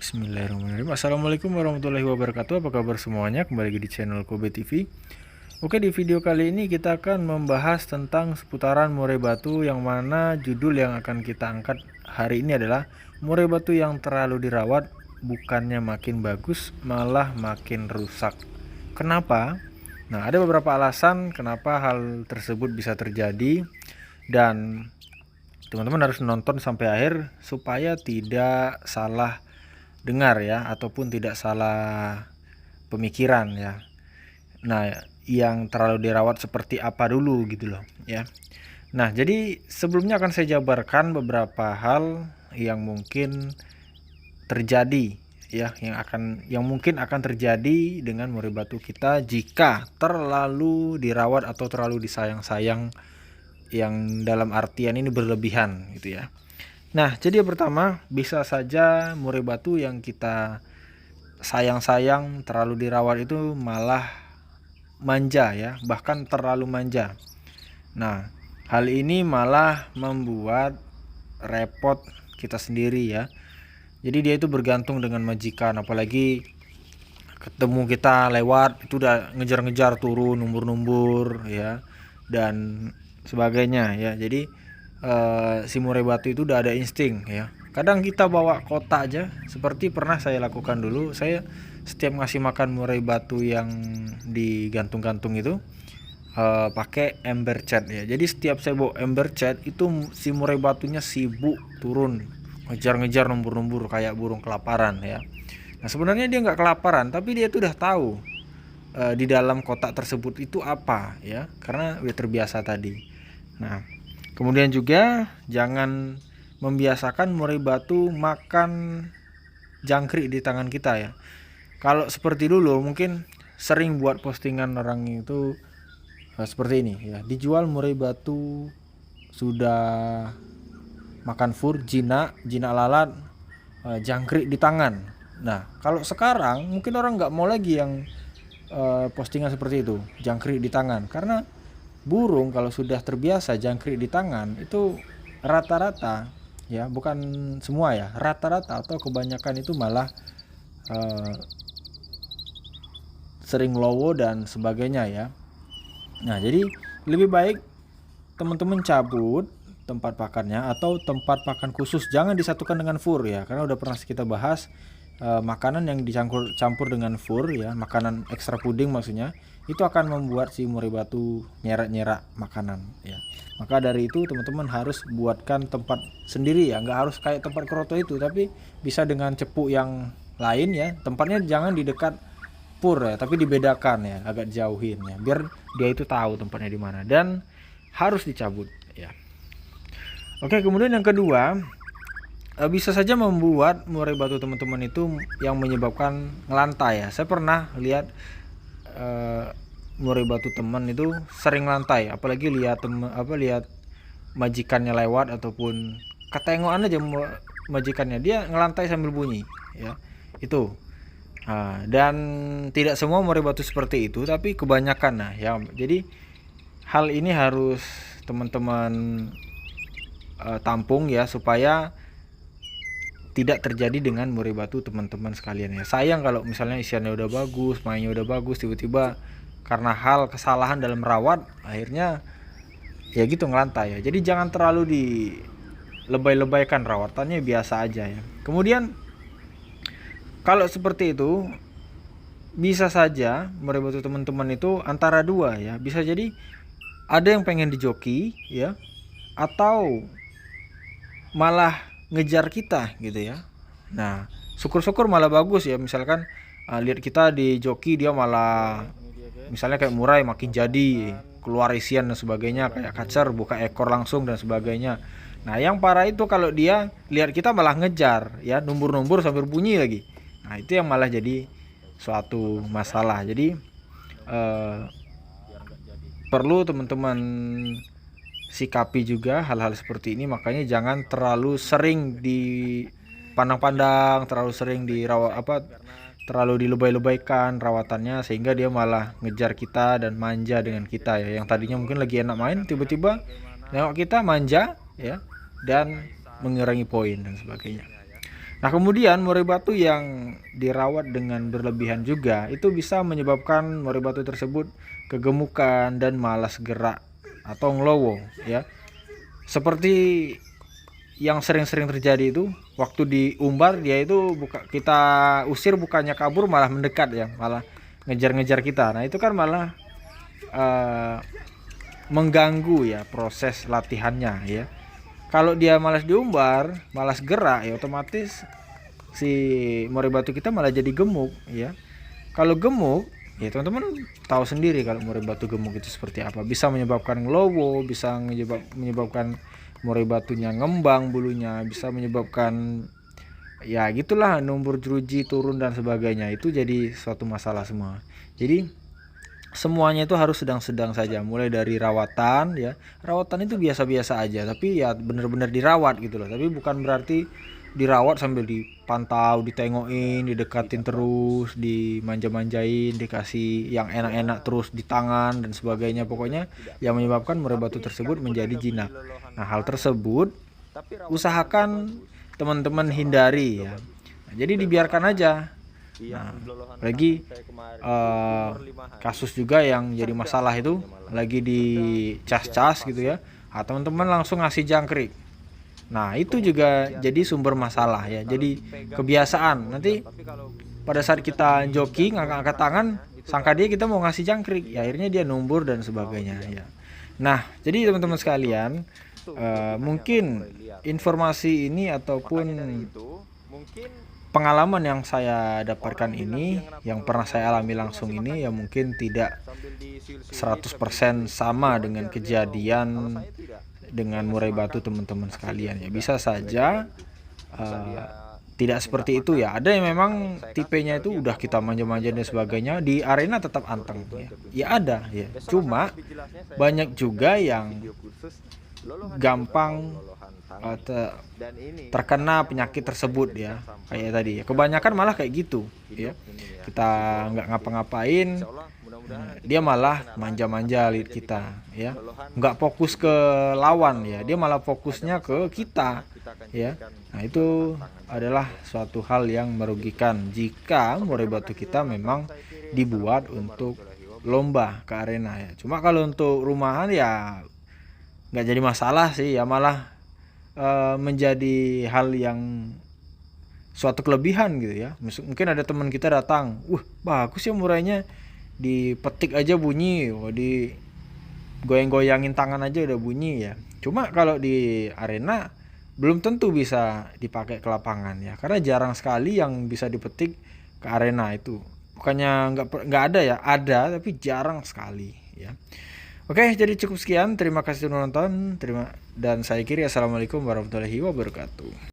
Bismillahirrahmanirrahim. Assalamualaikum warahmatullahi wabarakatuh. Apa kabar semuanya? Kembali lagi di channel Kobe TV. Oke, di video kali ini kita akan membahas tentang seputaran murai batu, yang mana judul yang akan kita angkat hari ini adalah murai batu yang terlalu dirawat bukannya makin bagus, malah makin rusak. Kenapa? Nah, ada beberapa alasan kenapa hal tersebut bisa terjadi, dan teman-teman harus nonton sampai akhir supaya tidak salah dengar ya, ataupun tidak salah pemikiran ya. Nah, yang terlalu dirawat seperti apa dulu gitu loh ya. Nah, jadi sebelumnya akan saya jabarkan beberapa hal yang mungkin terjadi ya, yang mungkin akan terjadi dengan murai batu kita jika terlalu dirawat atau terlalu disayang-sayang, yang dalam artian ini berlebihan gitu ya. Nah, jadi yang pertama, bisa saja murai batu yang kita sayang-sayang, terlalu dirawat itu malah manja ya, bahkan terlalu manja. Nah, hal ini malah membuat repot kita sendiri ya. Jadi dia itu bergantung dengan majikan, apalagi ketemu kita lewat itu udah ngejar-ngejar, turun numbur-numbur ya, dan sebagainya ya. Jadi si murai batu itu udah ada insting ya. Kadang kita bawa kotak aja, seperti pernah saya lakukan dulu. Saya setiap ngasih makan murai batu yang digantung-gantung itu pakai ember cat ya. Jadi setiap saya bawa ember cat itu, si murai batunya sibuk turun ngejar-ngejar, numbur-numbur kayak burung kelaparan ya. Nah, sebenarnya dia nggak kelaparan, tapi dia itu udah tahu di dalam kotak tersebut itu apa ya, karena udah terbiasa tadi. Nah, kemudian juga jangan membiasakan murai batu makan jangkrik di tangan kita ya. Kalau seperti dulu mungkin sering buat postingan orang itu seperti ini ya, dijual murai batu sudah makan fur, jinak lalat, jangkrik di tangan. Nah, kalau sekarang mungkin orang nggak mau lagi yang postingan seperti itu, jangkrik di tangan, karena burung kalau sudah terbiasa jangkrik di tangan itu rata-rata ya, bukan semua ya, rata-rata atau kebanyakan itu malah sering lowo dan sebagainya ya. Nah, jadi lebih baik teman-teman cabut tempat pakannya atau tempat pakan khusus, jangan disatukan dengan fur ya, karena udah pernah kita bahas makanan yang dicampur dengan fur ya, makanan ekstra puding maksudnya, itu akan membuat si murai batu nyerak-nyerak makanan ya. Maka dari itu teman-teman harus buatkan tempat sendiri ya, nggak harus kayak tempat keroto itu, tapi bisa dengan cepuk yang lain ya. Tempatnya jangan di dekat pur ya, tapi dibedakan ya, agak jauhin ya, biar dia itu tahu tempatnya di mana, dan harus dicabut ya. Oke, kemudian yang kedua, bisa saja membuat murai batu teman-teman itu yang menyebabkan ngelantai ya. Saya pernah lihat murai batu teman itu sering lantai, apalagi lihat lihat majikannya lewat ataupun ketengokan aja majikannya, dia ngelantai sambil bunyi ya. Itu dan tidak semua murai batu seperti itu, tapi kebanyakan. Nah ya, jadi hal ini harus teman-teman tampung ya, supaya tidak terjadi dengan murai batu teman-teman sekalian ya. Sayang kalau misalnya isiannya udah bagus, mainnya udah bagus, tiba-tiba karena hal kesalahan dalam merawat akhirnya ya gitu ngelantai ya. Jadi jangan terlalu dilebay-lebaykan, rawatannya biasa aja ya. Kemudian kalau seperti itu, bisa saja murai batu teman-teman itu antara dua ya. Bisa jadi ada yang pengen dijoki ya, atau malah ngejar kita gitu ya. Nah, syukur-syukur malah bagus ya, misalkan lihat kita di joki, dia malah misalnya kayak murai makin jadi, keluar isian dan sebagainya, kayak kacer buka ekor langsung dan sebagainya. Nah, yang parah itu kalau dia lihat kita malah ngejar ya, numbur-numbur sambil bunyi lagi. Nah, itu yang malah jadi suatu masalah. Jadi perlu teman-teman sikapi juga hal-hal seperti ini. Makanya jangan terlalu sering dipandang-pandang, terlalu sering dirawat terlalu dilebay-lebaykan rawatannya, sehingga dia malah ngejar kita dan manja dengan kita ya. Yang tadinya mungkin lagi enak main, tiba-tiba nengok kita manja ya, dan mengurangi poin dan sebagainya. Nah, kemudian murai batu yang dirawat dengan berlebihan juga itu bisa menyebabkan murai batu tersebut kegemukan dan malas gerak atau ngelowo ya. Seperti yang sering-sering terjadi itu waktu diumbar, dia itu kita usir bukannya kabur malah mendekat ya, malah ngejar-ngejar kita. Nah, itu kan malah mengganggu ya proses latihannya ya. Kalau dia malas diumbar, malas gerak ya, otomatis si murai batu kita malah jadi gemuk ya. Kalau gemuk ya teman-teman tahu sendiri kalau murai batu gemuk itu seperti apa. Bisa menyebabkan ngelowo, bisa menyebabkan murai batunya ngembang bulunya, bisa menyebabkan ya gitulah, numur jeruji turun dan sebagainya. Itu jadi suatu masalah semua. Jadi semuanya itu harus sedang-sedang saja, mulai dari rawatan ya. Rawatan itu biasa-biasa aja, tapi ya benar-benar dirawat gitu loh. Tapi bukan berarti dirawat sambil dipantau, ditengokin, didekatin terus, dimanja-manjain, dikasih yang enak-enak terus di tangan dan sebagainya. Pokoknya yang menyebabkan murai batu tersebut menjadi jinak. Nah, hal tersebut usahakan teman-teman hindari ya. Nah, jadi dibiarkan aja. Nah, lagi kasus juga yang jadi masalah itu lagi di cas-cas gitu ya. Nah, teman-teman langsung ngasih jangkrik. Nah, itu juga jadi sumber masalah ya. Jadi kebiasaan. Nanti pada saat kita joki ngangkat tangan, sangka dia kita mau ngasih jangkrik. Ya, akhirnya dia numbur dan sebagainya ya. Nah, jadi teman-teman sekalian, mungkin informasi ini ataupun pengalaman yang saya dapatkan ini, yang pernah saya alami langsung ini, ya mungkin tidak 100% sama dengan kejadian dengan murai batu teman-teman sekalian ya. Bisa saja tidak seperti itu ya. Ada yang memang tipenya itu udah kita manja-manja dan sebagainya, di arena tetap anteng ya. Ya ada ya. Cuma banyak juga yang gampang terkena penyakit tersebut ya, kayak tadi ya. Kebanyakan malah kayak gitu ya, kita nggak ngapa-ngapain, dia malah manja-manja lihat kita ya, nggak fokus ke lawan ya, dia malah fokusnya ke kita ya. Nah, itu adalah suatu hal yang merugikan jika murai batu kita memang dibuat untuk lomba ke arena ya. Cuma kalau untuk rumahan ya nggak jadi masalah sih ya, malah menjadi hal yang suatu kelebihan gitu ya. Mungkin ada teman kita datang, bagus ya murainya, dipetik aja bunyi, di goyang-goyangin tangan aja udah bunyi ya. Cuma kalau di arena belum tentu bisa dipakai ke lapangan ya, karena jarang sekali yang bisa dipetik ke arena itu. Bukannya nggak ada ya, ada, tapi jarang sekali ya. Oke, jadi cukup sekian. Terima kasih sudah nonton. Dan saya kiri, assalamualaikum warahmatullahi wabarakatuh.